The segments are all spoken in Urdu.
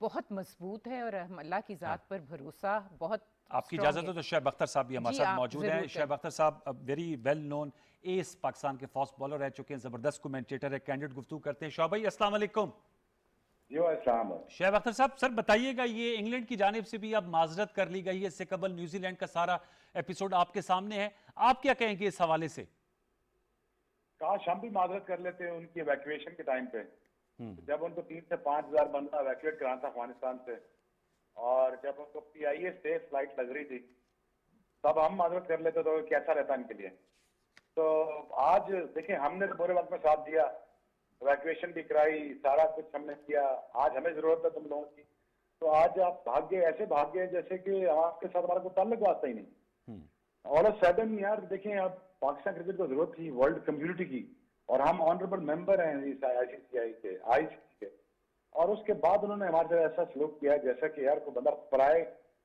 بہت مضبوط ہے اور ہم اللہ کی ذات پر بھروسہ بہت آپ کی strong اجازت ہے۔ ہو تو شعیب اختر صاحب بھی ہمارے جی، ساتھ آپ موجود ضرور ہیں. کریں۔ شعیب اختر صاحب very well known as Pakistan کے فاسٹ بالر رہ چکے ہیں, زبردست کومنٹیٹر ہے, کینڈیڈ گفتگو کرتے ہیں. شعیب بھائی السلام علیکم. جی السلام علیکم. شعیب اختر صاحب سر بتائیے گا, یہ انگلینڈ کی جانب سے بھی اب معذرت کر لی گئی ہے, اس سے قبل نیوزی لینڈ کا سارا ایپیسوڈ آپ کے سامنے ہے, آپ کیا کہیں گے اس حوالے سے؟ کاش ہم بھی معذرت کر لیتے ہیں ان کی ایویکویشن کے ٹائم پہ, جب ان کو 3 سے 5 ہزار بندہ ایویکویٹ کرانا تھا افغانستان سے, اور جب ان کو پی آئی اے سے فلائٹ لگ رہی تھی, تب ہم معذرت کر لیتے تو کیسا رہتا ان کے لیے. تو آج دیکھیں ہم نے برے وقت میں ساتھ دیا, ایویکویشن بھی کرائی, سارا کچھ ہم نے کیا. آج ہمیں ضرورت ہے تم لوگوں کی, تو آج آپ بھاگ گئے, ایسے بھاگ گئے جیسے کہ آپ کے ساتھ ہمارا کوئی تعلق واسطہ ہی نہیں. اور سڈن یار دیکھیں, اب پاکستان کرکٹ کو ضرورت تھی ورلڈ کمیونٹی کی, اور ہم آنریبل ممبر ہیں اس آئی سی کے, اور اس کے بعد انہوں نے ہمارے ساتھ ایسا سلوک کیا جیسا کہ یار کوئی بندہ پرائے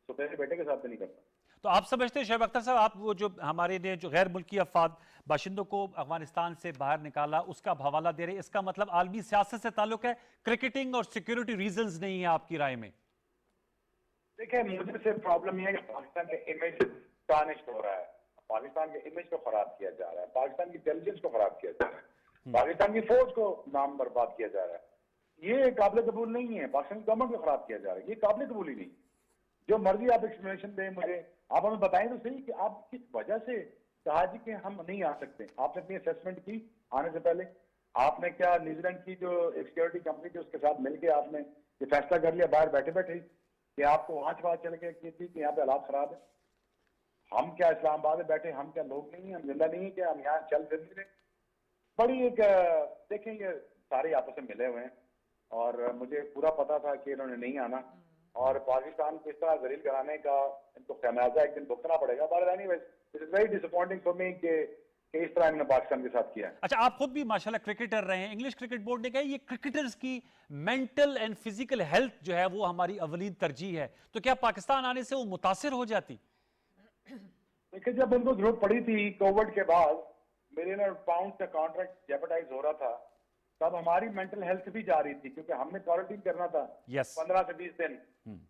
سپیرے بیٹے کے ساتھ بھی نہیں کرتا. تو آپ سمجھتے ہیں شعیب اختر صاحب, آپ وہ جو ہمارے نے جو غیر ملکی افراد باشندوں کو افغانستان سے باہر نکالا اس کا حوالہ دے رہے, اس کا مطلب عالمی سیاست سے تعلق ہے, کرکٹنگ اور سیکیورٹی ریزنز نہیں ہیں آپ کی رائے میں؟ دیکھیں مجھے سے پرابلم یہ ہے کہ پاکستان کا امیج ٹارنش ہو رہا ہے, پاکستان کے امیج کو خراب کیا جا رہا ہے, پاکستان کی انٹیلیجنس کو خراب کیا جا رہا ہے, پاکستان کی فوج کو نام برباد کیا جا رہا ہے. یہ قابل قبول نہیں ہے. پاکستان کی گورنمنٹ کو خراب کیا جا رہا ہے, یہ قابل قبول ہی نہیں. جو مرضی آپ ایکسپلینیشن دیں مجھے, آپ ہمیں بتائیں تو صحیح کہ آپ کس وجہ سے کہا جی کہ ہم نہیں آ سکتے. آپ نے اپنی اسیسمنٹ کی آنے سے پہلے, آپ نے کیا نیوزی لینڈ کی جو ایک سیکورٹی کمپنی تھی اس کے ساتھ مل کے آپ نے یہ فیصلہ کر لیا باہر بیٹھے بیٹھے کہ آپ کو وہاں سے بات چل کے کی تھی کہ یہاں پہ حالات خراب ہے؟ ہم کیا اسلام آباد میں بیٹھے, ہم کیا لوگ نہیں ہیں, ہم زندہ نہیں ہیں کہ ہم یہاں چل پھر نہیں رہے؟ بڑی ایک دیکھیں یہ سارے آپس میں ملے ہوئے ہیں, اور مجھے پورا پتا تھا کہ انہوں نے نہیں آنا, اور پاکستان کو اس طرح ذلیل کرانے کا ان کو خمیازہ ایک دن بھگتنا پڑے گا. But anyways it is very disappointing for me کہ اس طرح انہوں نے پاکستان کے ساتھ کیا ہے. اچھا, آپ خود بھی ماشاءاللہ کرکٹر رہے ہیں, انگلش کرکٹ بورڈ نے کہا یہ کرکٹرز کی مینٹل اینڈ فزیکل ہیلتھ جو ہے وہ ہماری اولین ترجیح ہے, تو کیا پاکستان آنے سے وہ متاثر ہو جاتی؟ دیکھیں جب ان کو ضرورت پڑی تھی کووڈ کے بعد, ملین پاؤنڈ کا کانٹریکٹ جیپٹائز ہو رہا تھا, تب ہماری مینٹل ہیلتھ بھی جا رہی تھی کیونکہ ہم نے کوارنٹین کرنا تھا 15 سے 20 دن.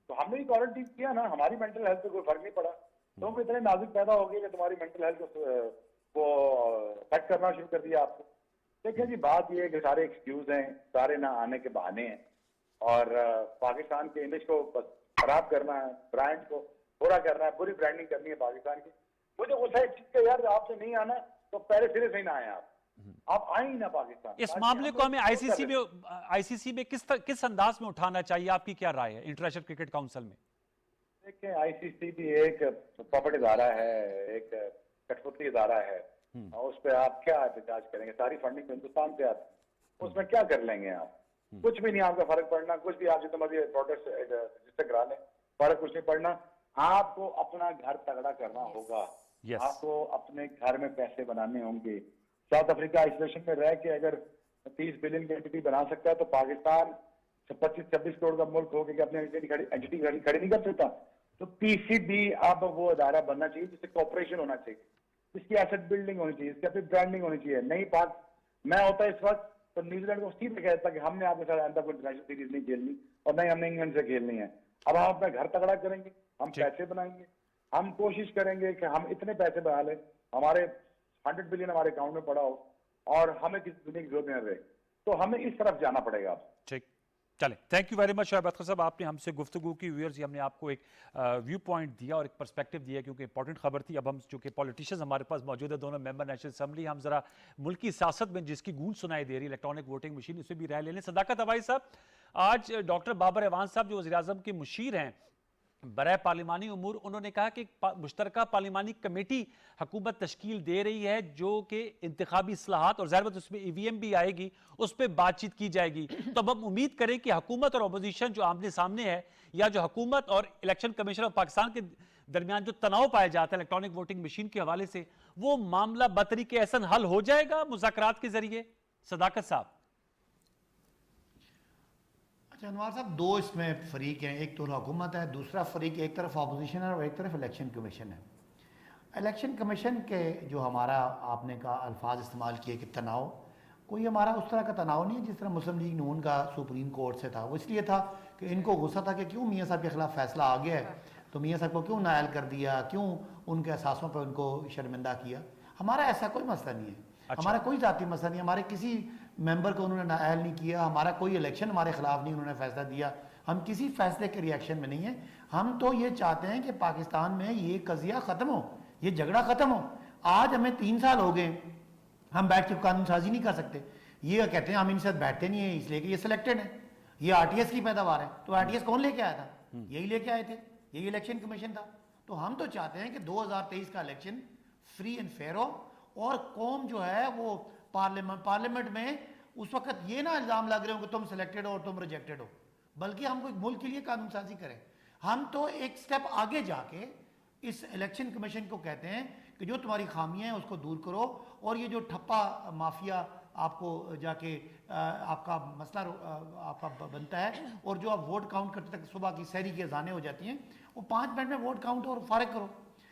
تو ہم نے کوارنٹین کیا نا, ہماری مینٹل ہیلتھ پہ کوئی فرق نہیں پڑا. تم اتنے نازک پیدا ہو گئے کہ تمہاری مینٹل ہیلتھ کو افیکٹ کرنا شروع کر دیا آپ کو. دیکھیں جی بات یہ ہے کہ سارے ایکسکیوز ہیں, سارے نہ آنے کے بہانے ہیں, اور پاکستان کے امیج کو خراب کرنا ہے, برانڈ کو برا کرنا ہے, بری برانڈنگ کرنی ہے پاکستان کی. مجھے غصہ ہے چیز کا یار, آپ سے نہیں آنا تو پہلے سرے سے ہی نہ آئے, آپ آئیں ہی نہ پاکستان. اس معاملے کو ہمیں آئی سی سی میں کس انداز میں اٹھانا چاہیے, آپ کی کیا رائے ہے انٹرنیشنل کرکٹ کاؤنسل میں؟ دیکھیں آئی سی سی بھی ایک پاپٹ ادارہ ہے, ایک کٹپتلی ادارہ ہے, اور اس پہ آپ کیا احتجاج کریں گے؟ ساری فنڈنگ ہندوستان سے آتی ہے, اس میں کیا کر لیں گے آپ؟ کچھ بھی نہیں آپ کا فرق پڑنا, کچھ بھی آپ جتنا مرضی پروٹیسٹ رجسٹر کرا لیں, فرق کچھ نہیں پڑنا. آپ کو اپنا گھر تگڑا کرنا ہوگا, آپ کو اپنے گھر میں پیسے بنانے ہوں گے. ساؤتھ افریقہ آئسولیشن میں رہ کے اگر 30 بلین کی اینٹی بنا سکتا ہے, تو پاکستان 25-26 کروڑ کا ملک ہو کے اپنے اینٹی کھڑی نہیں کر سکتا. تو پی سی بی اب وہ ادارہ بننا چاہیے جس سے کوپریشن ہونا چاہیے, اس کی ایسٹ بلڈنگ ہونی چاہیے, اس کی اپنی برانڈنگ ہونی چاہیے. نہیں پاک میں ہوتا اس وقت تو نیوزی لینڈ کو سیدھے کہتا کہ ہم نے آپ کے ساتھ آئندہ کوئی انٹرنیشنل سیریز نہیں کھیلنی, اور نہیں ہم نے انگلینڈ سے کھیلنی ہے. اب ہم اپنا گھر تگڑا کریں گے, ہم پیسے بنائیں گے, ہم کوشش کریں گے کہ ہم اتنے پیسے بنا لیں, ہمارے 100 بلین ہمارے اکاؤنٹ میں پڑا ہو, اور ہمیں کسی دنیا کی ضرورت نہ رہے. تو ہمیں اس طرف جانا پڑے گا. ٹھیک, چلیں, thank you very much Shoaib Akhtar صاحب, آپ نے ہم سے گفتگو کی. ویورز ہم نے آپ کو ایک ویو پوائنٹ دیا اور ایک پرسپیکٹو دیا کیونکہ امپورٹنٹ خبر تھی. اب ہم چونکہ پولیٹیشینز ہمارے پاس موجود ہے, دونوں ممبر نیشنل اسمبلی, ہم ذرا ملکی سیاست میں جس کی گونج سنائی دے رہی ہے الیکٹرانک ووٹنگ مشین, اس سے بھی رائے لے لیں. صداقت عوائی صاحب, آج ڈاکٹر بابر ایوان صاحب جو وزیر اعظم کے مشیر ہیں برائے پارلیمانی امور, انہوں نے کہا کہ مشترکہ پارلیمانی کمیٹی حکومت تشکیل دے رہی ہے جو کہ انتخابی اصلاحات, اور ظاہر بات اس میں ای وی ایم بھی آئے گی, اس پہ بات چیت کی جائے گی. تو اب ہم امید کریں کہ حکومت اور اپوزیشن جو آمنے سامنے ہے, یا جو حکومت اور الیکشن کمیشن آف پاکستان کے درمیان جو تناؤ پایا جاتا ہے الیکٹرانک ووٹنگ مشین کے حوالے سے, وہ معاملہ بطریقہ احسن حل ہو جائے گا مذاکرات کے ذریعے. صداقت صاحب. اچھا انوار صاحب, دو اس میں فریق ہیں, ایک تو حکومت ہے, دوسرا فریق ایک طرف اپوزیشن ہے اور ایک طرف الیکشن کمیشن ہے. الیکشن کمیشن کے جو ہمارا آپ نے کہا الفاظ استعمال کیے کہ تناؤ, کوئی ہمارا اس طرح کا تناؤ نہیں ہے جس طرح مسلم لیگ نون کا سپریم کورٹ سے تھا. وہ اس لیے تھا کہ ان کو غصہ تھا کہ کیوں میاں صاحب کے خلاف فیصلہ آ گیا ہے تو میاں صاحب کو کیوں نائل کر دیا, کیوں ان کے احساسوں پر ان کو شرمندہ کیا. ہمارا ایسا کوئی مسئلہ نہیں ہے, ہمارا کوئی ذاتی مسئلہ نہیں, ہمارے کسی ممبر کو انہوں نے نائل نہیں کیا, ہمارا کوئی الیکشن ہمارے خلاف نہیں انہوں نے فیصلہ دیا, ہم کسی فیصلے کے ریئیکشن میں نہیں ہیں. ہم تو یہ چاہتے ہیں کہ پاکستان میں یہ قضیہ ختم ہو, یہ جھگڑا ختم ہو. آج ہمیں 3 سال ہو گئے, ہم بیٹھ کے قانون سازی نہیں کر سکتے. یہ کہتے ہیں ہم ان سے بیٹھتے نہیں ہیں اس لیے کہ یہ سلیکٹڈ ہیں, یہ آر ٹی ایس کی پیداوار ہے. تو آر ٹی ایس کون لے کے آیا تھا؟ یہی لے کے آئے تھے, یہی الیکشن کمیشن تھا. تو ہم تو چاہتے ہیں کہ 2023 کا الیکشن فری اینڈ فیئر ہو, اور قوم جو ہے وہ پارلیمنٹ میں اس وقت یہ نہ الزام لگ رہے ہوں کہ تم سلیکٹڈ ہو اور تم ریجیکٹڈ ہو, بلکہ ہم کوئی ملک کے لیے قانون سازی کریں. ہم تو ایک سٹیپ آگے جا کے اس الیکشن کمیشن کو کہتے ہیں کہ جو تمہاری خامیاں ہیں اس کو دور کرو, اور یہ جو ٹھپا مافیا آپ کو جا کے آپ کا مسئلہ آپ کا بنتا ہے, اور جو آپ ووٹ کاؤنٹ کرتے تک صبح کی سحری کی اذانیں ہو جاتی ہیں, وہ 5 منٹ میں ووٹ کاؤنٹ اور فارغ کرو.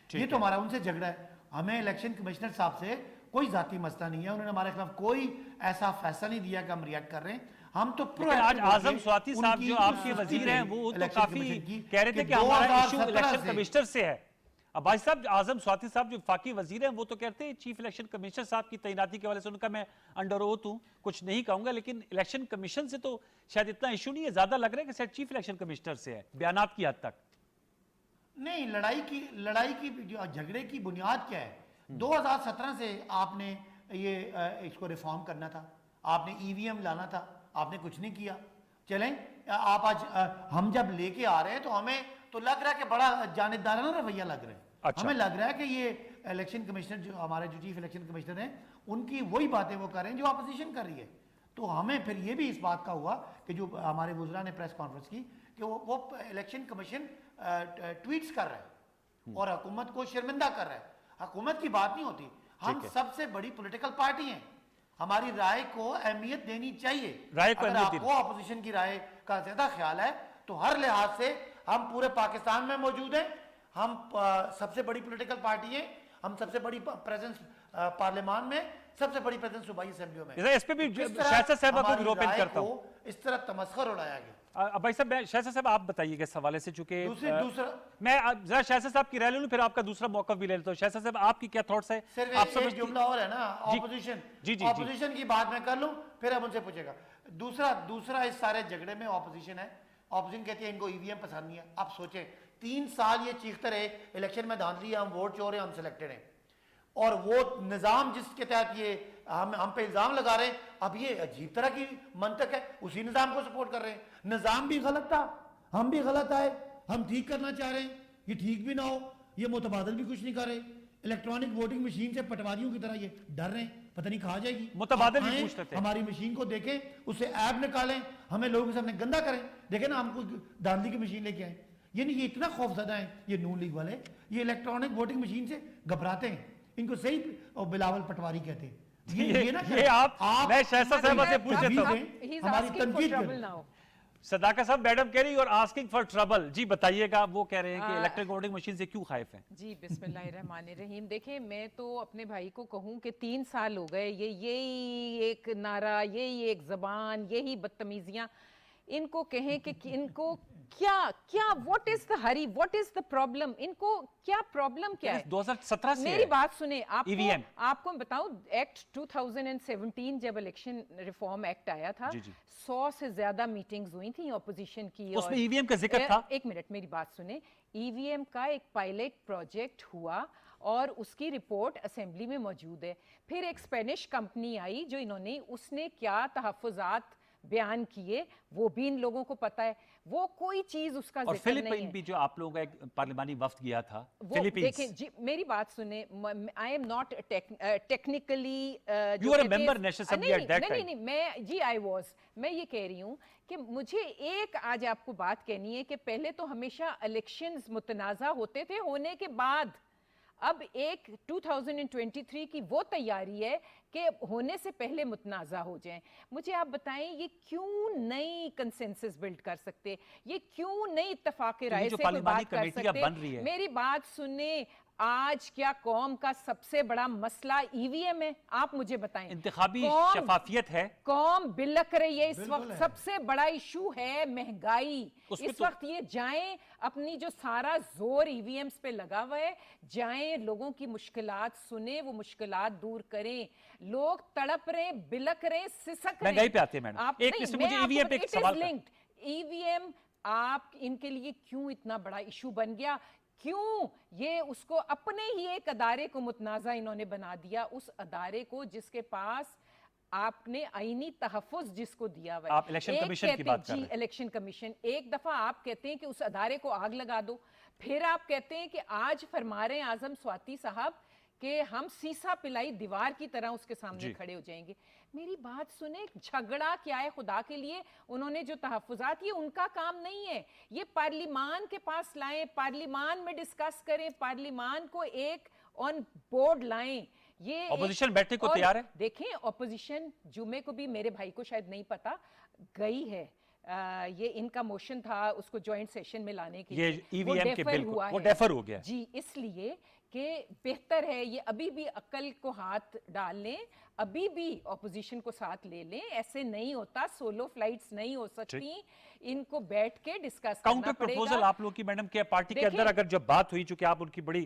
یہ تو ہمارا ان سے جھگڑا ہے. ہمیں الیکشن کمشنر صاحب سے کوئی ذاتی مسئلہ نہیں ہے, انہوں نے ہمارے خلاف کوئی ایسا فیصلہ نہیں دیا کہ ہم ریئیکٹ کر رہے ہیں. ہم تو آج اعظم سواتی صاحب جو آپ کے وزیر ہیں وہ تو کافی کہہ رہے تھے کہ ہمارا ایشو الیکشن کمشنر سے ہے. اب بھائی صاحب اعظم سواتی صاحب جو وفاقی وزیر ہیں وہ تو کہتے ہیں چیف الیکشن کمشنر صاحب کی تعیناتی کے حوالے سے ان کا میں انڈر اوتھ ہوں, کچھ نہیں کہوں گا, لیکن الیکشن کمیشن سے تو شاید اتنا ایشو نہیں ہے, زیادہ لگ رہا ہے کہ شاید چیف الیکشن کمشنر سے ہے بیانات کی حد تک. نہیں, لڑائی کی جو جھگڑے کی بنیاد کیا ہے؟ 2017 سے آپ نے یہ اس کو ریفارم کرنا تھا, آپ نے ای وی ایم لانا تھا, آپ نے کچھ نہیں کیا. چلیں آپ آج ہم جب لے کے آ رہے ہیں تو ہمیں تو لگ رہا ہے کہ بڑا جانبدارانہ رویہ لگ رہا ہے. ہمیں لگ رہا ہے کہ یہ الیکشن کمشنر جو ہمارے جو چیف الیکشن کمشنر ہیں ان کی وہی باتیں وہ کر رہے ہیں جو اپوزیشن کر رہی ہے. تو ہمیں پھر یہ بھی اس بات کا ہوا کہ جو ہمارے وزراء نے پریس کانفرنس کی کہ وہ الیکشن کمیشن ٹویٹس کر رہا ہے اور حکومت کو شرمندہ کر رہا ہے. حکومت کی بات نہیں ہوتی, ہم سب سے بڑی پولیٹیکل پارٹی ہیں, ہماری رائے کو اہمیت دینی چاہیے. اگر آپ کو اپوزیشن کی رائے کا زیادہ خیال ہے تو ہر لحاظ سے ہم پورے پاکستان میں موجود ہیں, ہم سب سے بڑی پولیٹیکل پارٹی ہیں, ہم سب سے بڑی پریزنس پارلیمان میں, سب سے بڑی پریزنس صوبائی اسمبلیوں میں. اس پہ بھی شہزاد صاحب کو روپن کرتا ہوں, اس طرح تمسخر اڑایا گیا. بھائی صاحب شہزاد صاحب آپ بتائیے کہ اس حوالے سے, چونکہ دوسرا میں ذرا شہزاد صاحب کی رائے لے لوں پھر آپ کا دوسرا موقف بھی لے لیتا ہوں. شہزاد صاحب آپ کی کیا تھاٹس ہے؟ صرف ایک جملہ اور ہے نا, اپوزیشن کی بات میں کر لوں پھر اب ان سے پوچھے گا. دوسرا اس سارے جھگڑے میں اپوزیشن ہے. اپوزیشن کہتی ہے ان کو ای وی ایم پسند نہیں ہے. آپ سوچیں 3 سال یہ چیختے رہے الیکشن میں دھاندلی ہے, ہم ووٹ چور ہیں, ہم سلیکٹڈ ہیں, اور وہ نظام جس کے تحت یہ ہم پہ الزام لگا رہے ہیں, اب یہ عجیب طرح کی منطق ہے, اسی نظام کو سپورٹ کر رہے ہیں. نظام بھی غلط تھا, ہم بھی غلط آئے, ہم ٹھیک کرنا چاہ رہے ہیں, یہ ٹھیک بھی نہ ہو, یہ متبادل بھی کچھ نہیں کر رہے. الیکٹرانک ووٹنگ مشین سے پٹواریوں کی طرح یہ ڈر رہے ہیں پتہ نہیں کھا جائے گی. متبادل بھی پوچھ لیتے ہیں, ہماری مشین کو دیکھیں, اس سے ایپ نکالیں, ہمیں لوگوں کے سامنے گندا کریں, دیکھیں نا ہم کو دھاندلی کی مشین لے کے آئیں. یعنی یہ اتنا خوف زدہ ہیں یہ نون لیگ والے, یہ الیکٹرانک ووٹنگ مشین سے گھبراتے ہیں. ان کو صحیح بلاول پٹواری کہتے ہیں. یہ آپ میں شہزاد صاحب سے پوچھ لیتا ہوں, ہماری تنقید کریں. صداقہ صاحب میڈم کہہ رہی اور آسکنگ فار ٹربل. جی بتائیے گا, وہ کہہ رہے ہیں کہ الیکٹرک ووٹنگ مشین سے کیوں خائف ہیں؟ جی بسم اللہ الرحمن الرحیم. دیکھیں میں تو اپنے بھائی کو کہوں کہ 3 سال ہو گئے, یہی ایک نعرہ, یہی ایک زبان, یہی بدتمیزیاں. ان کو کہیں کہ ان کو کیا what is the hurry, what is the problem, ان کو کیا پرابلم کیا ہے؟ 2017 سے میری بات سنیں, آپ کو بتاؤں ایکٹ 2017 جب الیکشن ریفارم ایکٹ آیا تھا 100 سے زیادہ میٹنگز ہوئی تھیں اپوزیشن کی, اس میں ای وی ایم کا ذکر تھا. ایک منٹ میری بات سنیں, ای وی ایم کا ایک پائلٹ پروجیکٹ ہوا اور اس کی رپورٹ اسمبلی میں موجود ہے. پھر ایک اسپینش کمپنی آئی جو اس نے کیا تحفظات بیان کیے وہ بھی ان لوگوں کو پتا ہے, وہ کوئی چیز اس کا ذکر نہیں ہے. فلپائن بھی جو آپ لوگوں کا ایک پارلیمانی وفد گیا تھا دیکھیں جی میری بات سنیں, I am not technically you are a member national assembly at that time. نہیں میں جی میں یہ کہہ رہی ہوں کہ مجھے ایک آج آپ کو بات کہنی ہے کہ پہلے تو ہمیشہ الیکشنز متنازع ہوتے تھے, ہونے کے بعد اب ایک 2023 کی وہ تیاری ہے کہ ہونے سے پہلے متنازع ہو جائیں. مجھے آپ بتائیں یہ کیوں نئی کنسنسس بلڈ کر سکتے, یہ کیوں نئی اتفاق رائے سے کوئی بات کر سکتے؟ میری بات سنیں, آج کیا قوم کا سب سے بڑا مسئلہ ای وی ایم ہے؟ آپ مجھے بتائیں. انتخابی قوم- شفافیت ہے. قوم بلک رہی ہے اس بالکل وقت. ہے. سب سے بڑا ایشو ہے مہنگائی. اس پہ اس تو- وقت یہ جائیں اپنی جو سارا زور ای وی ایمز پہ لگا ہوا ہے, جائیں لوگوں کی مشکلات سنیں, وہ مشکلات دور کریں. لوگ تڑپ رہے, بلک رہے, سسک رہے. مہنگائی پہ آتے ہیں میڈم. ایک اس میں مجھے ای وی ایم پہ ایک سوال تھا. ای وی ایم آپ ان کے لیے کیوں اتنا بڑا ایشو بن گیا؟ کیوں یہ اس کو اپنے ہی ایک ادارے کو متنازع انہوں نے بنا دیا, اس ادارے کو جس کے پاس آپ نے آئینی تحفظ جس کو دیا ہوا ہے. آپ الیکشن ایک کمیشن کی کہتے بات کر جی رہے ہیں. الیکشن کمیشن, ایک دفعہ آپ کہتے ہیں کہ اس ادارے کو آگ لگا دو, پھر آپ کہتے ہیں کہ آج فرما رہے ہیں اعظم سواتی صاحب کہ ہم سیسا پلائی دیوار کی طرح اس کے سامنے جی. کھڑے ہو جائیں گے. میری بات سنیں, جھگڑا کیا ہے خدا کے لیے؟ انہوں نے جو تحفظات, یہ ان کا کام نہیں ہے. یہ پارلیمان کے پاس لائیں, پارلیمان میں ڈسکس کریں, پارلیمان کو ایک آن بورڈ لائیں. یہ اپوزیشن بیٹھنے کو اور تیار ہے؟ دیکھیں اپوزیشن جمعے کو بھی, میرے بھائی کو شاید نہیں پتا, گئی ہے. یہ ان کا موشن تھا اس کو جوائنٹ سیشن میں لانے کے یہ لیے, ای وہ وی ایم کے ڈیفر بل ہوا وہ ہے. ڈیفر ہو گیا. جی, اس لیے کہ بہتر ہے یہ ابھی بھی عقل کو ہاتھ ڈال لیں, ابھی بھی اپوزیشن کو ساتھ لے لیں. ایسے نہیں ہوتا, سولو فلائٹس نہیں ہو سکتی, ان کو بیٹھ کے ڈسکس کرنا کاؤنٹر پڑے پروپوزل گا. آپ لوگ کی میڈم کے پارٹی کے دیکھیں- اندر اگر جب بات ہوئی, چونکہ آپ ان کی بڑی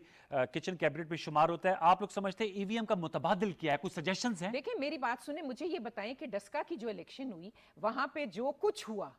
کچن کیبنٹ میں شمار ہوتا ہے, آپ لوگ سمجھتے ہیں ای وی ایم کا متبادل کیا ہے؟ کچھ سجیشنز ہیں؟ دیکھیں میری بات سنیں, مجھے یہ بتائیں کہ ڈسکا کی جو الیکشن ہوئی وہاں پہ جو کچھ ہوا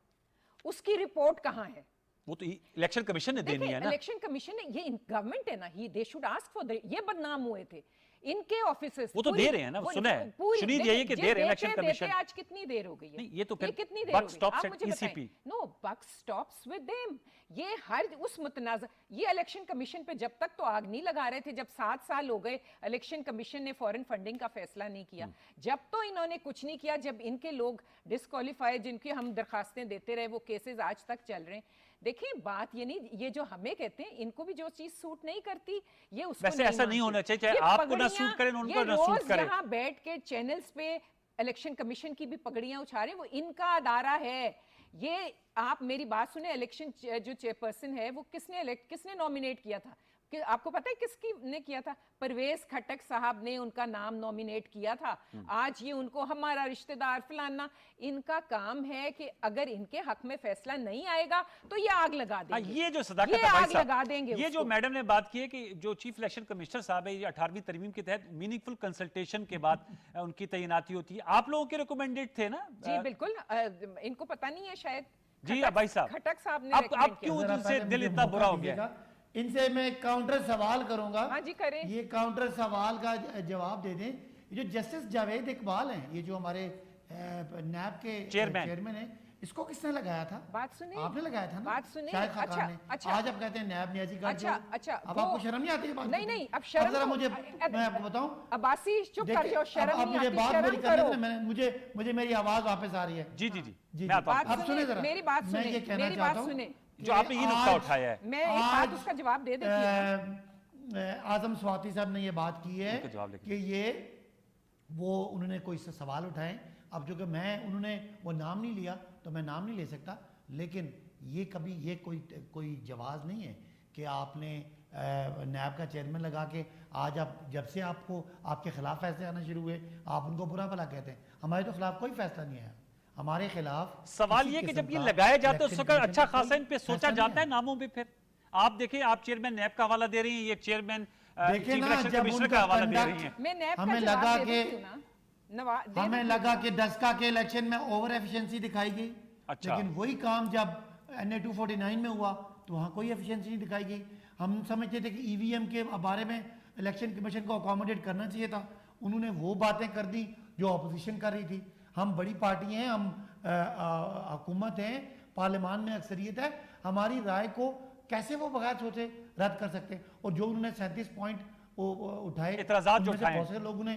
اس کی رپورٹ کہاں ہے؟ وہ تو الیکشن کمیشن نے دینی ہے نا. الیکشن کمیشن نے, یہ گورنمنٹ ہے نا, دے شوڈ آسک فار, یہ بدنام ہوئے تھے ان کے آفیسز. وہ تو دے رہے ہیں نا, سنا ہے شنید یہی کہ دے رہے ہیں الیکشن کمیشن. آج کتنی دیر ہو گئی ہے؟ نہیں, یہ تو پھر کتنی دیر ہو بک گئی؟ سٹاپس آپ ایٹ مجھے ای سی بتائیں. پی. نو بک سٹاپس ود دیم. یہ ہر اس متنازع, یہ الیکشن کمیشن پہ جب تک تو آگ نہیں لگا رہے تھے جب 7 سال ہو گئے الیکشن کمیشن نے فورن فنڈنگ کا فیصلہ نہیں کیا. جب تو انہوں نے کچھ نہیں کیا, جب ان کے لوگ ڈسکوالیفائی, جن کی ہم درخواستیں دیتے رہے, وہ کیسز آج تک چل رہے ہیں. دیکھیں بات یہ نہیں, یہ جو ہمیں کہتے ہیں ان کو بھی جو چیز سوٹ نہیں کرتی یہ اس کو ویسے ایسا نہیں ہونا چاہیے, چاہے آپ کو نہ سوٹ کریں ان کو نہ سوٹ کریں. یہاں بیٹھ کے چینلز پہ الیکشن کمیشن کی بھی پگڑیاں اچھارے, وہ ان کا ادارہ ہے. یہ آپ میری بات سنیں, الیکشن جو چیئرپرسن ہے وہ کس نے نومینیٹ کیا تھا؟ کہ آپ کو پتہ ہے کس کی نے کیا تھا؟ پرویز کھٹک صاحب نے ان کا نام نومینیٹ کیا تھا. آج یہ ان کو ہمارا رشتہ دار فلانا, ان کا کام ہے کہ اگر ان کے حق میں فیصلہ نہیں آئے گا تو یہ آگ لگا دیں گے. یہ جو صداقت ہے یہ بھائی آگ لگا دیں گے صاحب, یہ اس جو کو. میڈم نے بات کی ہے کہ جو چیف الیکشن کمشنر صاحب ہے, یہ 18ویں ترمیم کے تحت میننگ فل کنسلٹیشن کے بعد ان کی تعیناتی ہوتی ہے. آپ لوگوں کے ریکمینڈڈ تھے نا؟ جی بالکل, ان کو پتہ نہیں ہے شاید. جی بھائی صاحب, کھٹک صاحب نے اب ریکمینڈ کیا. کیوں ذرا ان سے پہلے دل مجھے اتنا موقع برا ہو دیجیے گیا؟ گا. ان سے میں کاؤنٹر سوال کروں گا. ہاں جی کریں. یہ کاؤنٹر سوال کا جواب دے دیں. یہ جو جسٹس جاوید اقبال ہیں, یہ جو ہمارے نیب کے چیئرمین ہیں, اس کو کس نے لگایا تھا؟ بات سنیں, آپ نے لگایا تھا نا, بات سنیں. شاہد خاقان نے. اچھا آج آپ کہتے ہیں نیب نیازی گھر جو. اچھا, اب آپ کو شرم نہیں آتی ہے بات نہیں کرنے؟ نہیں, اب شرم ذرا مجھے, میں آپ کو بتاؤں, عباسی چپ کر جاؤ, شرم اب نہیں مجھے آتی, بات شرم میری کرنے کرو. دیں, مجھے میری آواز واپس آ رہی ہے. جی جی جی جی, میں آتا ہوں. اب سنیں ذرا, میری بات میں سنیں, یہ کہنا میری چاہتا بات ہوں سنیں. جو آپ نے یہ نقطہ اٹھایا ہے, میں ایک بات اس کا جواب دے دیتی ہوں. اعظم سواتی صاحب نے یہ بات کی ہے ان کا جواب لے کہ یہ وہ انہوں نے کوئی سوال اٹھائے. اب جو کہ میں انہوں نے وہ نام نہیں لیا تو میں نام نہیں لے سکتا, لیکن یہ کبھی یہ کوئی جواز نہیں ہے کہ آپ نے نیب کا چیئرمین لگا کے آج آپ جب سے آپ کو آپ کے خلاف فیصلے آنا شروع ہوئے آپ ان کو برا بھلا کہتے ہیں. ہمارے تو خلاف کوئی فیصلہ نہیں آیا, ہمارے خلاف سوال یہ کہ جب یہ لگایا جاتا ہے اس وقت اچھا خاصا ان پہ سوچا جاتا ہے ناموں پہ. پھر آپ دیکھیں, آپ چیئرمین نیب کا حوالہ دے رہی ہیں, یہ چیئرمین چیف الیکشن کمیشنر کا حوالہ دے رہی ہیں. میں نیب ہمیں کا لگا جواب دے کہ دیتی ہوں نا. ہمیں لگا کہ ڈسکا کے الیکشن میں اوور ایفیشنسی دکھائی گئی, لیکن وہی کام جب NA 249 میں ہوا تو وہاں کوئی ایفیشنسی نہیں دکھائی گئی. ہم سمجھتے تھے کہ ای وی ایم کے بارے میں الیکشن کمیشن کو اکوموڈیٹ کرنا چاہیے تھا, انہوں نے وہ باتیں کر دی جو اپوزیشن کر رہی تھی. ہم بڑی پارٹی ہیں, ہم حکومت ہیں, پارلیمان میں اکثریت ہے, ہماری رائے کو کیسے وہ بغیر سوچے رد کر سکتے؟ اور جو انہوں نے 37 پوائنٹ اٹھائے, اعتراضات جو اٹھائے, بہت سے لوگوں نے,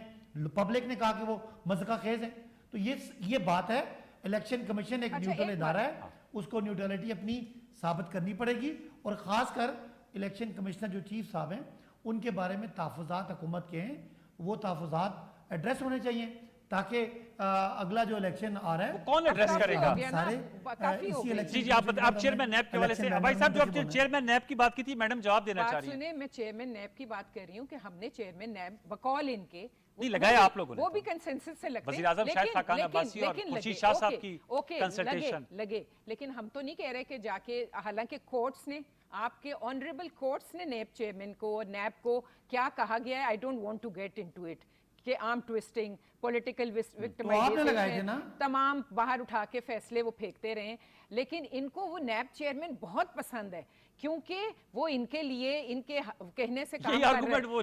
پبلک نے کہا کہ وہ مذاق خیز ہے. تو یہ بات ہے, الیکشن کمیشن ایک نیوٹرل ادارہ ہے, اس کو نیوٹرلٹی اپنی ثابت کرنی پڑے گی. اور خاص کر الیکشن کمشنر جو چیف صاحب ہیں ان کے بارے میں تحفظات حکومت کے ہیں, وہ تحفظات ایڈریس ہونے چاہیے. تاکہ اگلا جو الیکشن آ رہا ہے وہ کون ایڈریس کرے گا؟ سارے کافی ہو اسی گئی۔ الیکشن جی جی آپ چیئرمین نیب کے حوالے سے بھائی صاحب جو آپ چیئرمین نیب کی بات کی تھی میڈم جواب دینا چاہ بات رہی ہیں۔ سنیں، میں چیئرمین نیب کی بات کر رہی ہوں کہ ہم نے چیئرمین نیب بقول ان کے نہیں لگایا آپ لوگوں نے، وہ بھی کنسنسس سے لگتے ہیں، وزیر اعظم شاہد خاقان عباسی اور خورشید شاہ صاحب کی کنسلٹیشن لگے، لیکن ہم تو نہیں کہہ رہے کہ جا کے، حالانکہ کورٹس نے، آپ کے آنریبل کورٹس نے نیب چیئرمین کو اور نیب کو کیا کہا گیا ہے، I don't want to get into it, کہ آرم ٹویسٹنگ، پولیٹیکل وکٹمائزیشن، تمام باہر اٹھا کے فیصلے وہ پھینکتے رہے، لیکن ان کو وہ نیب چیئرمین بہت پسند ہے کیونکہ وہ ان کے لیے ان کے کہنے سے کام کر رہے ہیں۔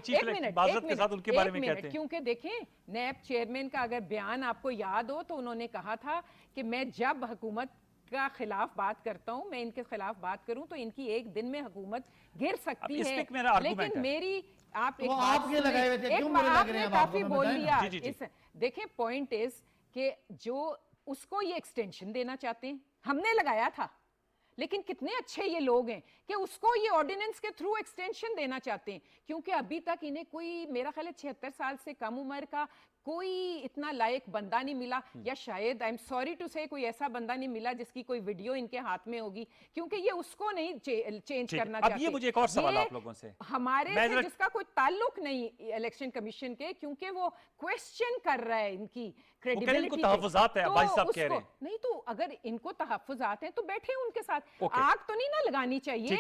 ایک منٹ، کیونکہ دیکھیں نیب چیئرمین کا اگر بیان آپ کو یاد ہو تو انہوں نے کہا تھا کہ میں جب حکومت کا خلاف بات کرتا ہوں، میں ان کے خلاف بات کروں تو ان کی ایک دن میں حکومت گر سکتی ہے، لیکن میری آپ ایک آپ نے کافی بول لیا۔ دیکھیں پوائنٹ از کہ جو اس کو یہ ایکسٹینشن دینا چاہتے ہیں، ہم نے لگایا تھا، لیکن کتنے اچھے یہ لوگ ہیں کہ اس کو یہ آرڈیننس کے تھرو ایکسٹینشن دینا چاہتے ہیں، کیونکہ ابھی تک انہیں کوئی، میرا خیال ہے 76 سال سے کم عمر کا کوئی اتنا لائق بندہ نہیں ملا، یا شاید آئی ایم سوری ٹو سے کوئی ایسا بندہ نہیں ملا جس کی کوئی ویڈیو ان کے ہاتھ میں ہوگی، کیونکہ یہ اس کو نہیں چینج کرنا چاہتے۔ اب یہ مجھے ایک اور سوال آپ لوگوں سے، ہمارے سے جس کا کوئی تعلق نہیں الیکشن کمیشن کے، کیونکہ وہ کویسچن کر رہا ہے ان کی کریڈیبلٹی، تحفظات ہیں عباس صاحب کہہ رہے ہیں۔ نہیں تو اگر ان کو تحفظات ہیں تو بیٹھے ان کے ساتھ، آگ تو نہیں نہ لگانی چاہیے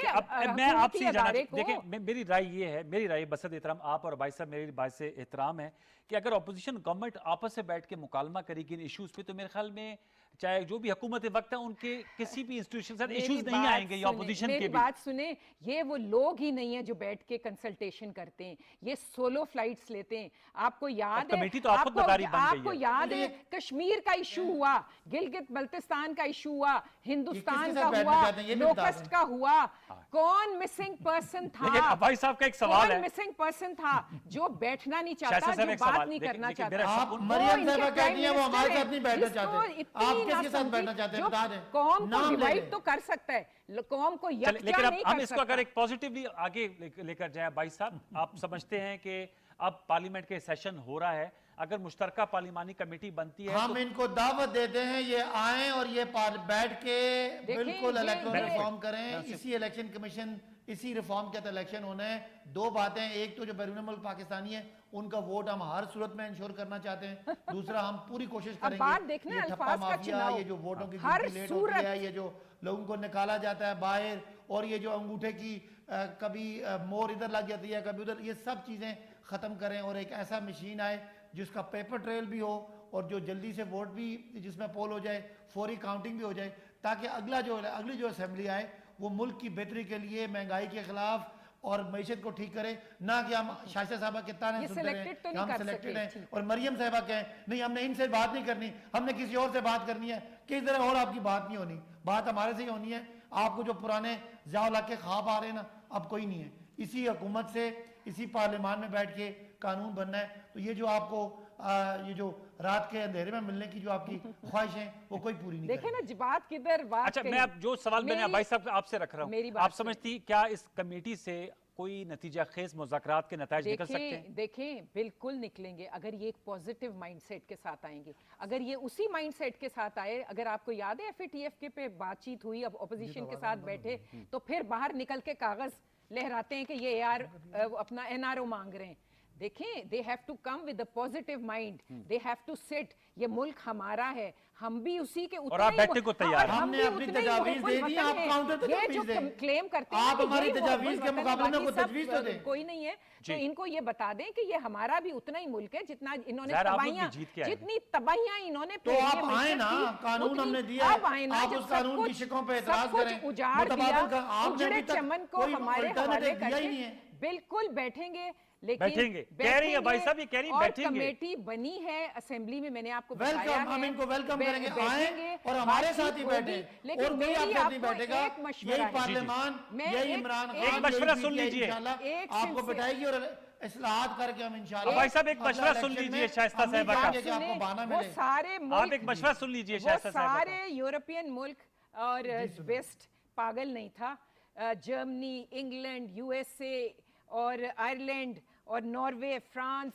میں آپ سے ادارے کو۔ دیکھیں میری رائے یہ ہے، میری رائے بسط احترام آپ اور عباس صاحب میری بات سے احترام ہے کہ اگر اپوزیشن گورنمنٹ آپس سے بیٹھ کے مکالمہ کرے گی ان ایشوز پہ تو میرے خیال میں چاہے جو بھی حکومت وقت ہے ان کے کسی بھی انسٹیٹیوشن سے ایشوز نہیں آئیں گے یا اپوزیشن کے بھی۔ میری بات سنیں، یہ وہ لوگ ہی نہیں ہیں جو بیٹھ کے کنسلٹیشن کرتے ہیں، یہ سولو فلائٹس لیتے ہیں۔ آپ کو یاد ہے، آپ کو یاد ہے کشمیر کا ایشو ہوا، گلگت بلتستان کا ایشو ہوا، ہندوستان کا ہوا، لوکسٹ کا ہوا، کون مسنگ پرسن تھا؟ لیکن عباس صاحب کا ایک سوال ہے، کون مسنگ پرسن تھا جو بیٹھنا نہیں چاہتا، جو بات نہیں کرنا چاہتا؟ آپ مریم صاحبہ کہتی ہیں وہ ہمارے ساتھ نہیں بیٹھنا چاہتے، آپ کس کے ساتھ بیٹھنا چاہتے ہیں بتا دیں؟ قوم کو ڈیوائیڈ تو کر سکتا ہے، قوم کو یکجا نہیں کر سکتا۔ ہم اس کو اگر ایک پازیٹیولی آگے لے کر جائیں عباس صاحب، آپ سمجھتے ہیں کہ اب پارلیمنٹ کے سیشن ہو رہا ہے، اگر مشترکہ پارلیمانی کمیٹی بنتی ہے ہم ان کو دعوت دیتے ہیں یہ آئیں اور یہ بیٹھ کے بالکل الیکٹرل ریفارم کریں، اسی الیکشن کمیشن، اسی ریفارم کے تحت الیکشن ہونا ہے۔ دو باتیں، ایک تو جو بیرون ملک پاکستانی ہیں ان کا ووٹ ہم ہر صورت میں انشور کرنا چاہتے ہیں، دوسرا ہم پوری کوشش کریں گے یہ ٹھپا مافیا، یہ جو ووٹوں کی گنتی لیٹ ہوتی ہے، یہ جو لوگوں کو نکالا جاتا ہے باہر، اور یہ جو انگوٹھے کی کبھی مور ادھر لگ جاتی ہے کبھی ادھر، یہ سب چیزیں ختم کریں اور ایک ایسا مشین آئے جس کا پیپر ٹریل بھی ہو اور جو جلدی سے ووٹ بھی جس میں پول ہو جائے، فوری کاؤنٹنگ بھی ہو جائے، تاکہ اگلی جو اسمبلی آئے وہ ملک کی بہتری کے لیے، مہنگائی کے خلاف اور معیشت کو ٹھیک کرے، نہ کہ ہم شاشہ صاحبہ کے تانے سنتے رہیں کہ ہم سلیکٹڈ ہیں، اور مریم صاحبہ کہیں نہیں ہم نے ان سے بات نہیں کرنی، ہم نے کسی اور سے بات کرنی ہے، کس طرح اور آپ کی بات نہیں ہونی، بات ہمارے سے ہی ہونی ہے۔ آپ کو جو پرانے ضیاء الحق کے خواب آ رہے ہیں نا، اب کوئی نہیں ہے، اسی حکومت سے اسی پارلیمان میں بیٹھ کے قانون بننا ہے۔ تو یہ جو آپ کو یہ جو رات کے اندھیرے میں ملنے کی جو آپ کی خواہش ہیں وہ کوئی پوری نہیں دیکھیں نا بات کدھر بات۔ اچھا میں اب جو سوال میں نے عباس صاحب آپ سے رکھ رہا ہوں، آپ سمجھتی کیا اس کمیٹی سے کوئی نتیجہ خیز مذاکرات کے نتائج نکل سکتے ہیں؟ دیکھیں بالکل نکلیں گے اگر یہ ایک پوزیٹیو مائنڈ سیٹ کے ساتھ آئیں گے، اگر یہ اسی مائنڈ سیٹ کے ساتھ آئے، اگر آپ کو یاد ہے ایف اے ٹی ایف کے پہ بات چیت ہوئی، اب اپوزیشن کے ساتھ بیٹھے تو پھر باہر نکل کے کاغذ لہراتے ہیں کہ یہ اپنا این آر او مانگ رہے ہیں۔ دیکھیں they have to come with a positive mind, they have to sit، یہ ملک ہمارا ہے، ہم بھی اسی کے اور آپ بیٹھنے کو تیار ہیں۔ ہم نے اپنی تجاویز دے دی، آپ کاؤنٹر تجاویز دیں، یہ جو کلیم کرتے ہیں آپ ہماری تجاویز کے مقابلے میں کوئی تجویز تو دیں، کوئی نہیں ہے، تو ان کو یہ بتا دیں کہ یہ ہمارا بھی اتنا ہی ملک ہے جتنا انہوں نے تباہیاں، جتنی تباہیاں انہوں نے، تو آپ آئیں نا، قانون ہم نے دیا ہے، آپ اس قانون کی شکوں پہ اعتراض کریں، اجاڑ دیا، اجڑے چمن کو ہمارے حوالے کر کے بالکل بیٹھیں گے۔ بیٹھیں گے، کہہ رہی ہے بھائی صاحب، یہ کہہ رہی ہیں بیٹھیں گے، اور کمیٹی بنی ہے اسمبلی میں، میں نے آپ کو بتایا ہے، ہم ان کو ویلکم کریں گے، آئیں اور ہمارے ساتھ ہی بیٹھیں، اور کوئی آپ کو نہیں بیٹھے گا، یہی پارلیمان، یہی عمران ایک مشورہ سن لیجئے، آپ کو بٹھائے گی اور اصلاحات کر کے ہم انشاءاللہ بھائی صاحب ایک مشورہ سن لیجئے شائستہ صاحبہ کا، وہ سارے ملک، آپ ایک مشورہ سن لیجئے شائستہ صاحبہ کا، وہ سارے یورپین ملک اور ویسٹ پاگل نہیں تھا، Germany, England, U S A اور آئرلینڈ اور ناروے، فرانس،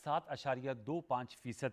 7.25%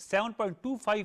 7.25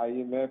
IMF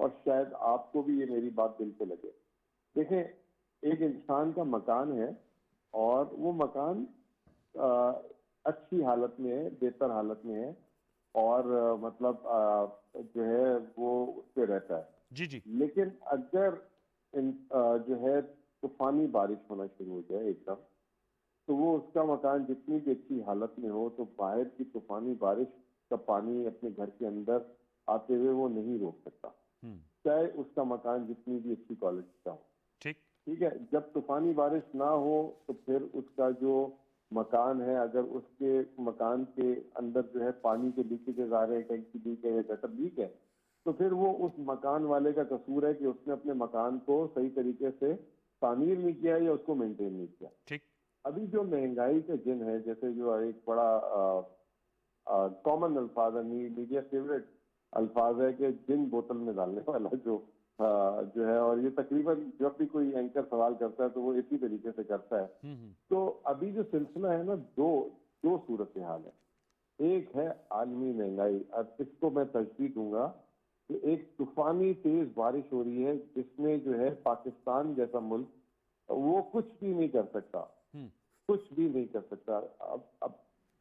اور شاید آپ کو بھی یہ میری بات دل پہ لگے. دیکھیں ایک انسان کا مکان ہے اور وہ مکان اچھی حالت میں ہے, بہتر حالت میں ہے اور مطلب جو ہے وہ اس پہ رہتا ہے. جی جی. لیکن اگر جو ہے طوفانی بارش ہونا شروع ہو جائے ایک دم, تو وہ اس کا مکان جتنی بھی اچھی حالت میں ہو تو باہر کی طوفانی بارش کا پانی اپنے گھر کے اندر آتے ہوئے وہ نہیں روک سکتا, چاہے اس کا مکان جتنی بھی اچھی کوالٹی کا ہو. ٹھیک ہے, جب طوفانی بارش نہ ہو تو پھر اس کا جو مکان ہے, اگر اس کے مکان کے اندر جو ہے پانی کے لیکیجز آ رہے ہیں, ٹینکی لیک ہے یا گٹر لیک ہے, تو پھر وہ اس مکان والے کا قصور ہے کہ اس نے اپنے مکان کو صحیح طریقے سے تعمیر نہیں کیا یا اس کو مینٹین نہیں کیا. ٹھیک. ابھی جو مہنگائی کا جن ہے, جیسے جو ایک بڑا کامن الفاظ ہے, میڈیا فیوریٹ الفاظ ہے کہ جن بوتل میں ڈالنے والا جو ہے, اور یہ تقریباً جب بھی کوئی اینکر سوال کرتا ہے تو وہ اسی طریقے سے کرتا ہے. تو ابھی جو سلسلہ ہے نا, دو صورتحال ہے. ایک ہے عالمی مہنگائی, اب اس کو میں تشبیہ دوں گا کہ ایک طوفانی تیز بارش ہو رہی ہے جس میں جو ہے پاکستان جیسا ملک وہ کچھ بھی نہیں کر سکتا, کچھ بھی نہیں کر سکتا. اب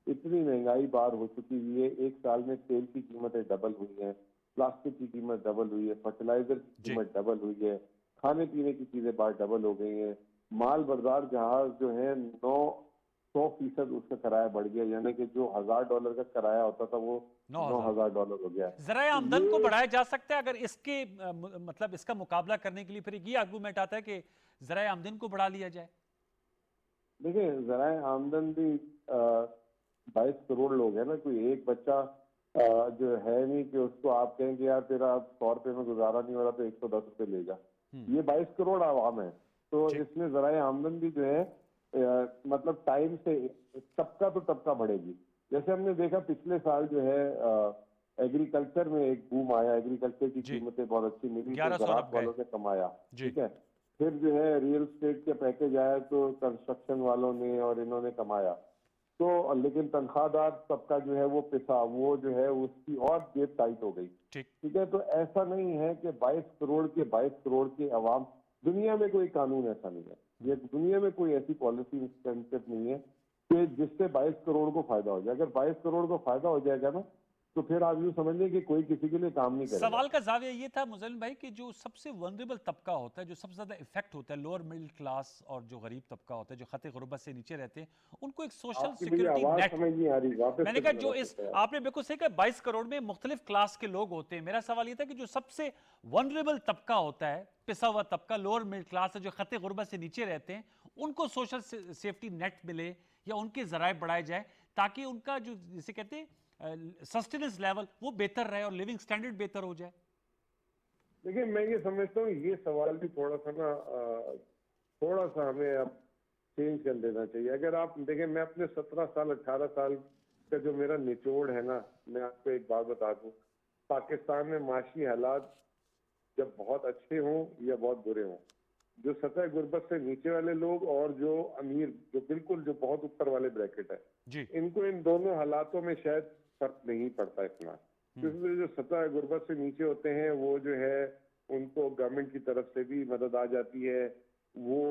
اتنی مہنگائی بار ہو چکی ہوئی ہے, ایک سال میں تیل کی قیمتیں ڈبل ہوئی ہیں, پلاسٹک کی قیمت ڈبل ہوئی ہے, فرٹیلائزر کی قیمت ڈبل ہوئی ہے, کھانے پینے کی چیزیں بار ڈبل ہو گئی ہیں, مال بردار جہاز جو ہے 900% اس کا کرایہ بڑھ گیا, یعنی کہ جو $1000 کا کرایہ ہوتا تھا وہ $9000 ہو گیا. ذرائع آمدن کو بڑھایا جا سکتا ہے اگر اس کے مطلب اس کا مقابلہ کرنے کے لیے پھر یہ آرگومنٹ آتا ہے کہ ذرائع آمدن کو بڑھا لیا جائے. دیکھیں ذرائع آمدن بھی 22 کروڑ لوگ ہیں نا, کوئی ایک بچہ جو ہے نہیں کہ اس کو آپ کہیں گے یار تیرا 100 روپے میں گزارا نہیں ہو رہا تو 110 روپے لے جا. یہ 22 کروڑ عوام ہے, تو اس میں ذرائع آمدن بھی جو ہے مطلب ٹائم سے طبقہ تو طبقہ بڑھے گی. جیسے ہم نے دیکھا پچھلے سال جو ہے ایگریکلچر میں ایک بوم آیا, ایگریکلچر کی قیمتیں بہت اچھی ملی تو زراعت والوں نے کمایا. ٹھیک ہے, پھر جو ہے ریئل اسٹیٹ کے پیکج آیا تو کنسٹرکشن والوں نے اور انہوں نے کمایا. تو لیکن تنخواہ دار طبقہ جو ہے وہ پسا, وہ جو ہے اس کی اور جیب ٹائٹ ہو گئی. ٹھیک ہے, تو ایسا نہیں ہے کہ 22 کروڑ کے عوام, دنیا میں کوئی قانون ایسا نہیں ہے, یہ دنیا میں کوئی ایسی پالیسی انسینٹیو نہیں ہے کہ جس سے 22 کروڑ کو فائدہ ہو جائے. اگر 22 کروڑ کو فائدہ ہو جائے گا نا تو پھر آپ یوں سمجھ لیں کہ کوئی کسی کے لیے کام نہیں کرے گا. سوال کا زاویہ یہ تھا مزل بھائی کہ جو سب سے ونریبل طبقہ ہوتا ہے, جو سب سے زیادہ افیکٹ ہوتا ہے, لوور مڈل کلاس اور جو غریب طبقہ ہوتا ہے, جو خط غربت سے نیچے رہتے ہیں, ان کو ایک سوشل سیکورٹی نیٹ, میں نے کہا جو اس آپ نے بالکل صحیح کہا 22 کروڑ میں مختلف کلاس کے لوگ ہوتے ہیں. میرا سوال یہ تھا کہ جو سب سے ونریبل طبقہ ہوتا ہے, پسا ہوا طبقہ, لوور مڈل کلاس ہے, جو خط غربت سے نیچے رہتے ہیں, ان کو سوشل سیفٹی نیٹ ملے یا ان کے ذرائع بڑھائے جائے تاکہ ان کا جو جسے کہتے ہیں سسٹیننس لیول وہ بہتر رہے اور لیونگ سٹینڈرڈ بہتر ہو جائے. دیکھیں میں یہ سمجھتا ہوں یہ سوال بھی تھوڑا سا ہمیں اب چینج کر دینا چاہیے. اگر آپ دیکھیں میں اپنے 17 سال 18 سال کا جو میرا نچوڑ ہے نا, میں آپ کو ایک بات بتا دوں, پاکستان میں معاشی حالات جب بہت اچھے ہوں یا بہت برے ہوں, جو سطح غربت سے نیچے والے لوگ اور جو امیر, جو بالکل جو بہت اوپر والے بریکٹ ہے, ان کو ان دونوں حالاتوں میں شاید فرق نہیں پڑتا اتنا, کیونکہ جو سطح غربت سے نیچے ہوتے ہیں وہ جو ہے ان کو گورنمنٹ کی طرف سے بھی مدد آ جاتی ہے, وہ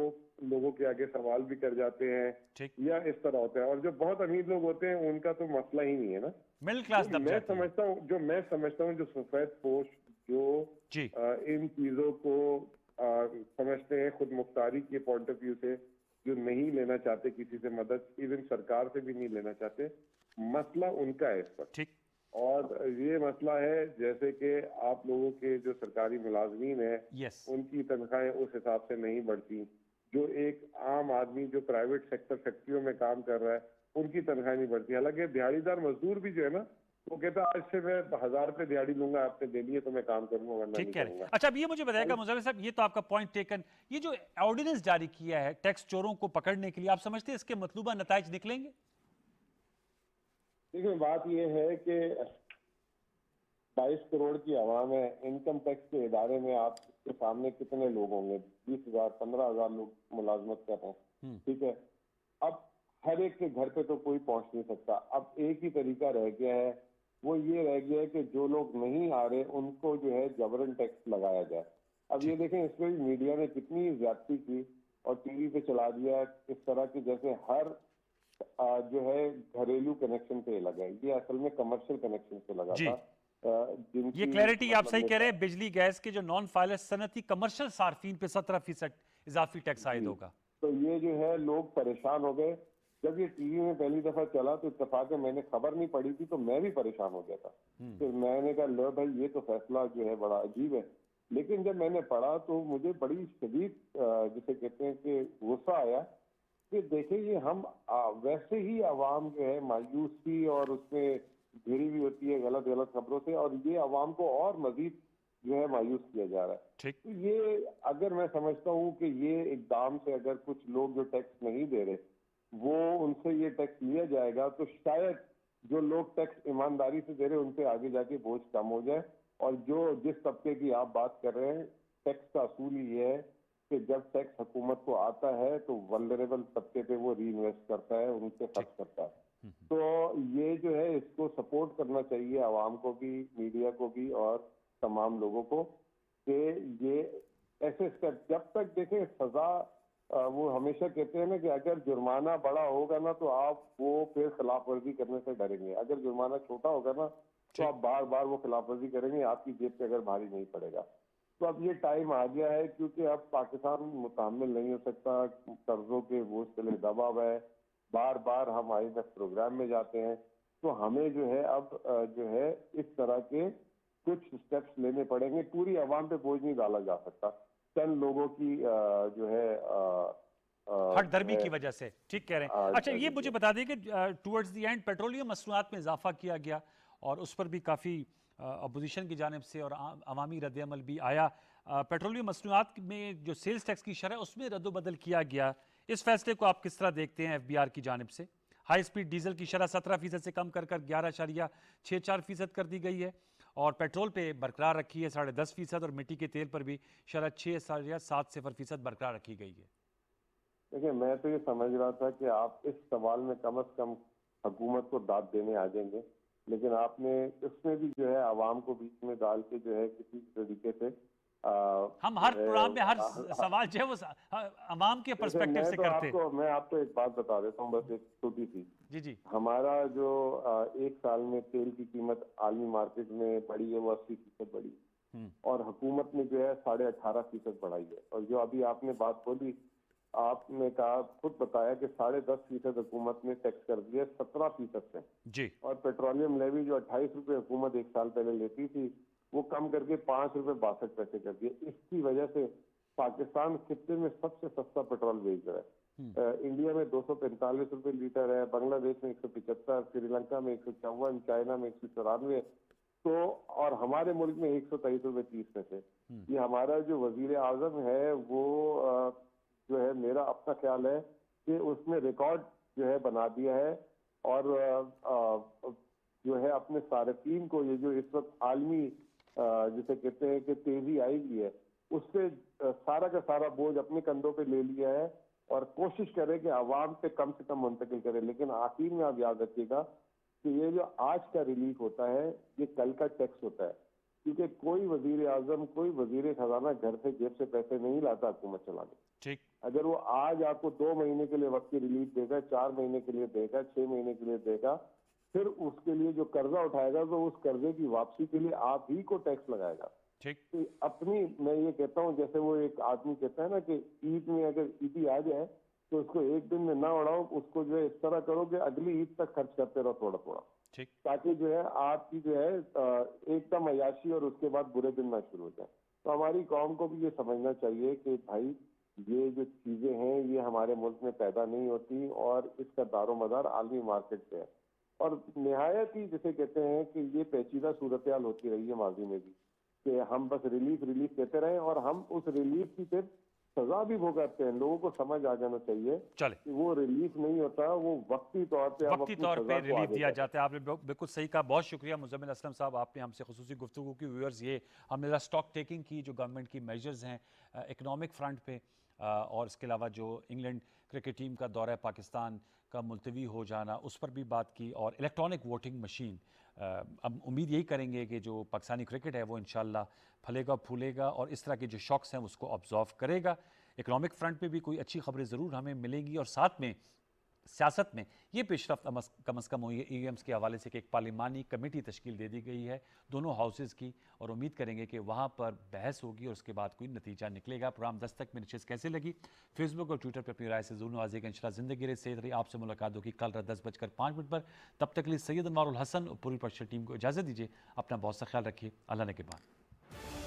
لوگوں کے آگے سوال بھی کر جاتے ہیں یا اس طرح ہوتا ہے. اور جو بہت امیر لوگ ہوتے ہیں ان کا تو مسئلہ ہی نہیں ہے نا, مڈل کلاس. میں سمجھتا ہوں جو سفید پوش جو ان چیزوں کو سمجھتے ہیں خود مختاری کے پوائنٹ آف ویو سے, جو نہیں لینا چاہتے کسی سے مدد, ایون سرکار سے بھی نہیں لینا چاہتے, مسئلہ ان کا ہے اس پر. اور یہ مسئلہ ہے جیسے کہ آپ لوگوں کے جو سرکاری ملازمین ہیں ان کی تنخواہیں اس حساب سے نہیں بڑھتی, جو ایک عام آدمی جو پرائیویٹ سیکٹر فیکٹریوں میں کام کر رہا ہے ان کی تنخواہیں نہیں بڑھتی. حالانکہ دیہڑی دار مزدور بھی جو ہے نا وہ کہتا ہے آج سے میں 1000 روپے دیہڑی لوں گا, آپ نے دے لیے تو میں کام کروں گا ورنہ نہیں کروں گا. اچھا اب یہ مجھے بتائے گا مزمل صاحب, یہ تو آپ کا پوائنٹ ٹیکن, یہ جو آرڈیننس جاری کیا ہے ٹیکس چوروں کو پکڑنے کے لیے, آپ سمجھتے ہیں اس کے مطلوبہ نتائج نکلیں گے؟ دیکھیں بات یہ ہے کہ 22 کروڑ کی عوام ہے, انکم ٹیکس کے ادارے میں آپ کے سامنے کتنے لوگ ہوں گے, 20,000 15,000 لوگ ملازمت کر رہے ہیں. ٹھیک ہے, اب ہر ایک کے گھر پہ تو کوئی پہنچ نہیں سکتا. اب ایک ہی طریقہ رہ گیا ہے وہ یہ رہ گیا ہے کہ جو لوگ نہیں آ رہے ان کو جو ہے جبرن ٹیکس لگایا جائے. اب یہ دیکھیں اس میں میڈیا نے کتنی زیادتی کی اور ٹی وی پہ چلا دیا اس طرح کی جیسے ہر جو ہے گھریلو کنیکشن پہ لگا ہے. یہ اصل میں کمرشل کنیکشن پہ لگا تھا. یہ کلیئرٹی آپ صحیح کہہ رہے ہیں, بجلی گیس کے جو نان فائلر صنعتی کمرشل صارفین پہ 17% اضافی ٹیکس عائد ہوگا. تو یہ جو ہے لوگ پریشان ہو گئے. جب یہ ٹی وی میں پہلی دفعہ چلا تو اتفاق ہے میں نے خبر نہیں پڑھی تھی تو میں بھی پریشان ہو گیا تھا. پھر میں نے کہا لو بھائی یہ تو فیصلہ جو ہے بڑا عجیب ہے. لیکن جب میں نے پڑھا تو مجھے بڑی شدید جسے کہتے ہیں کہ غصہ آیا کہ دیکھیں یہ ہم ویسے ہی عوام جو ہے مایوسی اور اس میں گھری ہوئی ہوتی ہے غلط خبروں سے, اور یہ عوام کو اور مزید جو ہے مایوس کیا جا رہا ہے. تو یہ اگر میں سمجھتا ہوں کہ یہ اقدام سے اگر کچھ لوگ جو ٹیکس نہیں دے رہے وہ ان سے یہ ٹیکس لیا جائے گا تو شاید جو لوگ ٹیکس ایمانداری سے دے رہے ان پہ آگے جا کے بوجھ کم ہو جائے. اور جو جس طبقے کی آپ بات کر رہے ہیں ٹیکس کا اصول یہ ہے کہ جب ٹیکس حکومت کو آتا ہے تو ولنریبل طبقے پہ وہ ری انویسٹ کرتا ہے, ان سے خرچ کرتا ہے. تو یہ جو ہے اس کو سپورٹ کرنا چاہیے عوام کو بھی, میڈیا کو بھی اور تمام لوگوں کو کہ یہ ایسے اسٹیپ جب تک دیکھیں سزا وہ ہمیشہ کہتے ہیں نا کہ اگر جرمانہ بڑا ہوگا نا تو آپ وہ پھر خلاف ورزی کرنے سے ڈریں گے. اگر جرمانہ چھوٹا ہوگا نا تو آپ بار بار وہ خلاف ورزی کریں گے, آپ کی جیب پہ اگر بھاری نہیں پڑے گا. تو اب یہ ٹائم آ گیا ہے کیونکہ اب پاکستان متحمل نہیں ہو سکتا, قرضوں کے بوجھ تلے دبا ہوا ہے, بار بار ہم IMF پروگرام میں جاتے ہیں. تو ہمیں جو ہے اب جو ہے اس طرح کے کچھ سٹیپس لینے پڑیں گے. پوری عوام پہ بوجھ نہیں ڈالا جا سکتا, چند لوگوں کی جو ہے ہٹ درمی کی وجہ سے. ٹھیک کہہ رہے ہیں. اچھا یہ مجھے بتا دیں کہ ٹورڈز دی اینڈ پیٹرولیم مصنوعات میں اضافہ کیا گیا اور اس پر بھی کافی اپوزیشن کی جانب سے اور عوامی رد عمل بھی آیا. پیٹرولیم مصنوعات میں جو سیلز ٹیکس کی شرح اس میں رد و بدل کیا گیا. اس فیصلے کو آپ کس طرح دیکھتے ہیں FBR کی جانب سے؟ ہائی سپیڈ ڈیزل کی شرح 17% سے کم کر 11.64% کر دی گئی ہے اور پیٹرول پہ برقرار رکھی ہے 10.5% اور مٹی کے تیل پر بھی شرح 6.70% برقرار رکھی گئی ہے. دیکھیں میں تو یہ سمجھ رہا تھا کہ آپ اس سوال میں کم از کم حکومت کو داد دینے آ جائیں گے, لیکن آپ نے اس میں بھی جو ہے عوام کو بیچ میں ڈال کے جو ہے کسی طریقے سے ہم ہر پروگرام میں ہر سوال جو ہے وہ عوام کے پرسپیکٹیو سے کرتے ہیں. میں آپ کو ایک بات بتا دیتا ہوں بس ایک چھوٹی سی. جی ہمارا جو ایک سال میں تیل کی قیمت عالمی مارکیٹ میں بڑھی ہے وہ 80% بڑھی اور حکومت نے جو ہے 18.5% بڑھائی ہے. اور جو ابھی آپ نے بات بولی آپ نے کہا خود بتایا کہ 10.5% حکومت نے ٹیکس کر دیا 17% سے جی. اور پیٹرولیم لیوی جو 28 روپے حکومت ایک سال پہلے لیتی تھی وہ کم کر کے 5 روپے 62 پیسے کر دیے. اس کی وجہ سے پاکستان خطے میں سب سے سستا پیٹرول بیچ رہا ہے. انڈیا میں 245 روپے لیٹر ہے, بنگلہ دیش میں 175, سری لنکا میں 154, چائنا میں 194, تو اور ہمارے ملک میں 123 روپے 30 پیسے. یہ ہمارا جو وزیر اعظم ہے وہ جو ہے میرا اپنا خیال ہے کہ اس نے ریکارڈ جو ہے بنا دیا ہے اور جو ہے اپنے صارفین کو یہ جو اس وقت عالمی جسے کہتے ہیں کہ تیزی آئی ہوئی ہے اس سے سارا کا سارا بوجھ اپنے کندھوں پہ لے لیا ہے اور کوشش کرے کہ عوام پہ کم سے کم منتقل کرے. لیکن آخر میں آپ یاد رکھیے گا کہ یہ جو آج کا ریلیف ہوتا ہے یہ کل کا ٹیکس ہوتا ہے, کیونکہ کوئی وزیر اعظم کوئی وزیر خزانہ گھر سے جیب سے پیسے نہیں لاتا حکومت چلانے. ٹھیک. اگر وہ آج آپ کو 2 مہینے کے لیے وقت کی ریلیف دے گا, 4 مہینے کے لیے دے گا, 6 مہینے کے لیے دے گا, پھر اس کے لیے جو قرضہ اٹھائے گا تو اس قرضے کی واپسی کے لیے آپ ہی کو ٹیکس لگائے گا. ٹھیک. اپنی میں یہ کہتا ہوں جیسے وہ ایک آدمی کہتا ہے نا کہ عید میں اگر عیدی آ جائے تو اس کو ایک دن میں نہ اڑاؤ, اس کو جو ہے اس طرح کرو کہ اگلی عید تک خرچ کرتے رہو تھوڑا تھوڑا, تاکہ جو ہے آپ کی جو ہے ایک دم عیاشی اور اس کے بعد برے دن نہ شروع ہو جائے. تو ہماری قوم کو بھی یہ سمجھنا چاہیے کہ بھائی یہ جو چیزیں ہیں یہ ہمارے ملک میں پیدا نہیں ہوتی اور اس کا دار و مدار عالمی مارکیٹ پہ ہے. اور نہایت ہی جسے کہتے ہیں کہ یہ پیچیدہ صورتحال ہوتی رہی ہے ماضی میں بھی کہ ہم بس ریلیف کہتے رہے اور ہم اس ریلیف کی پھر سزا بھی بھگتتے ہیں. لوگوں کو سمجھ آ جانا چاہیے کہ وہ ریلیف نہیں ہوتا, وہ وقتی طور پہ ریلیف دیا جاتا ہے. آپ نے بالکل صحیح کہا. بہت شکریہ مزمل اسلم صاحب, آپ نے ہم سے خصوصی گفتگو کی. ویورز یہ ہم نے اسٹاک ٹیکنگ کی جو گورنمنٹ کی میجرز ہیں اکنامک فرنٹ پہ اور اس کے علاوہ جو انگلینڈ کرکٹ ٹیم کا دورہ پاکستان کا ملتوی ہو جانا اس پر بھی بات کی اور الیکٹرانک ووٹنگ مشین اب امید یہی کریں گے کہ جو پاکستانی کرکٹ ہے وہ انشاءاللہ پھلے گا پھولے گا اور اس طرح کے جو شوقس ہیں اس کو آبزرو کرے گا. اکنامک فرنٹ پہ بھی کوئی اچھی خبریں ضرور ہمیں ملیں گی, اور ساتھ میں سیاست میں یہ پیش رفت کم از کم ہوئی ہے ای ایمز کے حوالے سے کہ ایک پارلیمانی کمیٹی تشکیل دے دی گئی ہے دونوں ہاؤسز کی, اور امید کریں گے کہ وہاں پر بحث ہوگی اور اس کے بعد کوئی نتیجہ نکلے گا. پروگرام دستک میں نشست کیسے لگی, فیس بک اور ٹویٹر پر اپنی رائے سے ضرور نوازے گا. انشاءاللہ زندگی رہے صحت رہی. آپ سے ملاقات ہوگی کل رات 10:05 پر. تب تک کے لیے سید انوار الحسن اور پوری پروڈکشن ٹیم کو اجازت دیجیے. اپنا بہت سا خیال رکھیے. اللہ نے کے بعد.